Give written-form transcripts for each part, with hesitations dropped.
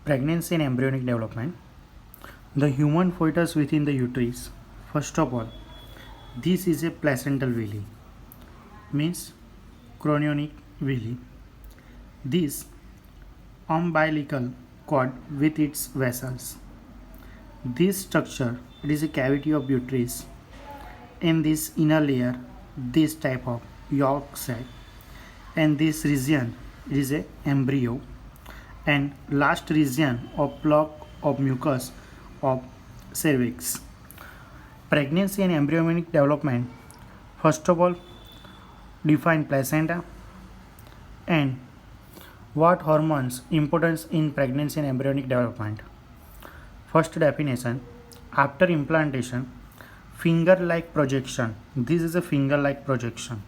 Pregnancy and embryonic development. The human fetus within the uterus. First of all, this is a placental villi, means chorionic villi. This umbilical cord with its vessels. This structure, it is a cavity of uterus. In this inner layer, this type of yolk sac, and this region, it is a embryo, and last region of block of mucus of cervix. Pregnancy and embryonic development. First of all, define placenta and what hormones importance in pregnancy and embryonic development. First definition, after implantation, finger-like projection. This is a finger-like projection.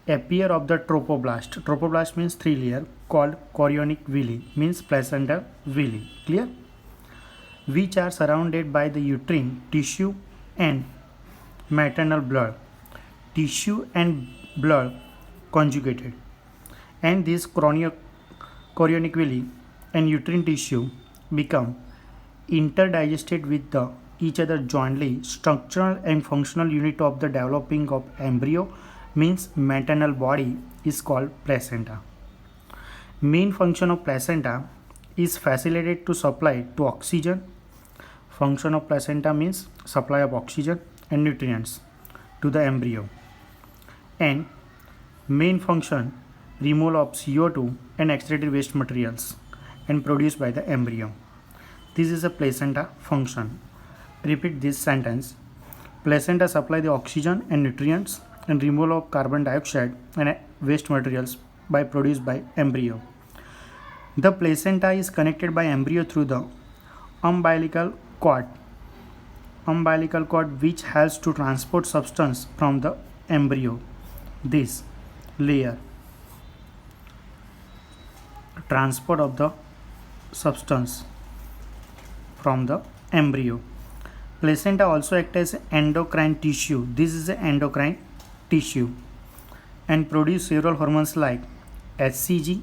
Appear of the trophoblast. Trophoblast means three layer called chorionic villi, means placental villi. Clear? Which are surrounded by the uterine tissue and maternal blood. Tissue and blood conjugated. And this chorionic villi and uterine tissue become interdigested with each other jointly. Structural and functional unit of the developing of embryo means maternal body is called placenta. Main function of placenta is facilitated to supply to oxygen. Function of placenta means supply of oxygen and nutrients to the embryo. And main function, removal of CO2 and excreted waste materials and produced by the embryo. This is a placenta function. Repeat this sentence. Placenta supply the oxygen and nutrients and removal of carbon dioxide and waste materials by produced by embryo. The placenta is connected by embryo through the umbilical cord. Umbilical cord which helps to transport substance from the embryo. This layer. Transport of the substance from the embryo. Placenta also acts as endocrine tissue. This is the endocrine tissue and produce several hormones like HCG.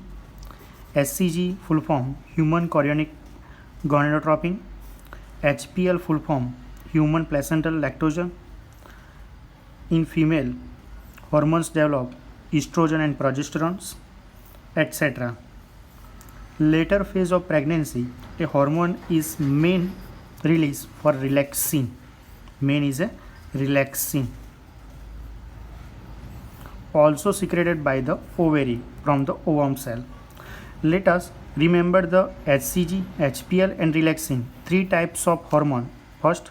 HCG full form human chorionic gonadotropin. HPL full form human placental lactogen. In female, hormones develop estrogen and progesterone, etc. Later phase of pregnancy, a hormone is main release for relaxin. Main is a relaxin. Also secreted by the ovary from the ovum cell. Let us remember the HCG, HPL and relaxin. Three types of hormone. First,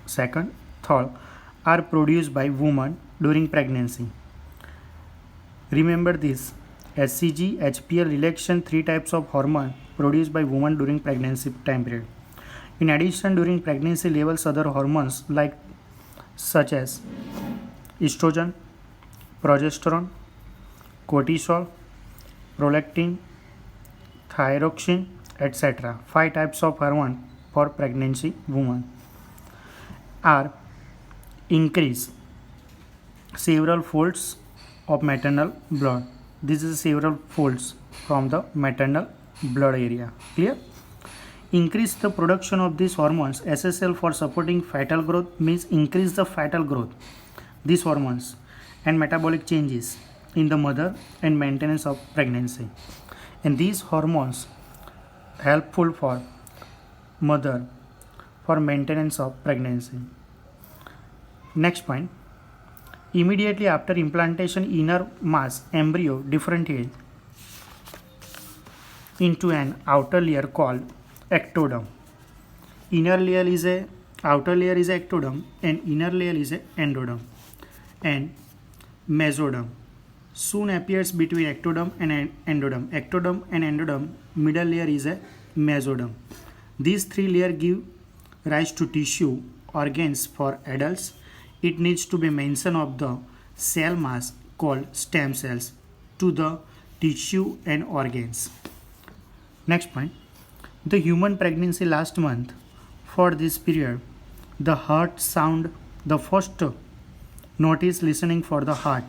second, third are produced by woman during pregnancy. Remember this. HCG, HPL, relaxin, three types of hormone produced by woman during pregnancy time period. In addition, during pregnancy levels other hormones like such as estrogen, progesterone, cortisol, prolactin, thyroxine, etc. 5 types of hormone for pregnancy woman are increased several folds of maternal blood. This is several folds from the maternal blood area. Clear? Increase the production of these hormones. SSL for supporting fetal growth means increase the fetal growth. These hormones and metabolic changes in the mother and maintenance of pregnancy. And these hormones helpful for mother for maintenance of pregnancy. Next point. Immediately after implantation, inner mass embryo differentiate into an outer layer called ectoderm. Outer layer is ectoderm and inner layer is endoderm and mesoderm. Soon appears between ectoderm and endoderm. Ectoderm and endoderm, middle layer is a mesoderm. These three layers give rise to tissue organs for adults. It needs to be mention of the cell mass called stem cells to the tissue and organs. Next point. The human pregnancy last month. For this period, the heart sound, the first notice listening for the heart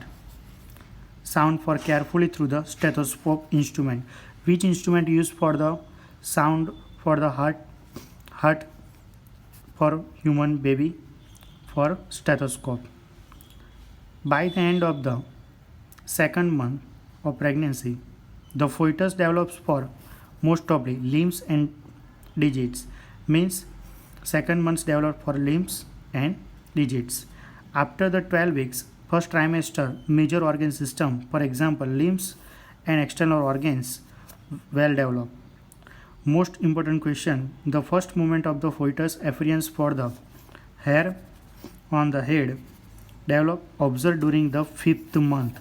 sound for carefully through the stethoscope instrument. Which instrument used for the sound for the heart for human baby? For stethoscope. By the end of the second month of pregnancy, the fetus develops for most probably limbs and digits. Means second months develop for limbs and digits. After the 12 weeks, first trimester, major organ system, for example, limbs and external organs, well developed. Most important question: the first movement of the fetus appearance for the hair on the head develop observed during the 5th month,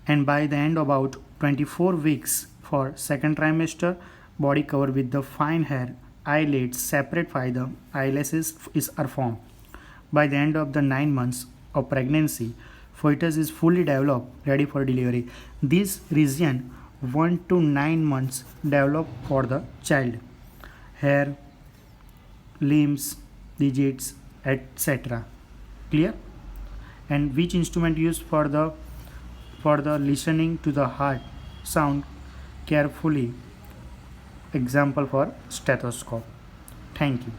and by the end about 24 weeks for second trimester, body covered with the fine hair, eyelids separate by the eyelashes are formed. By the end of the 9 months of pregnancy, fetus is fully developed, ready for delivery. This region 1 to 9 months develop for the child. Hair, limbs, digits, etc. Clear? And which instrument used for the listening to the heart sound carefully? Example for stethoscope. Thank you.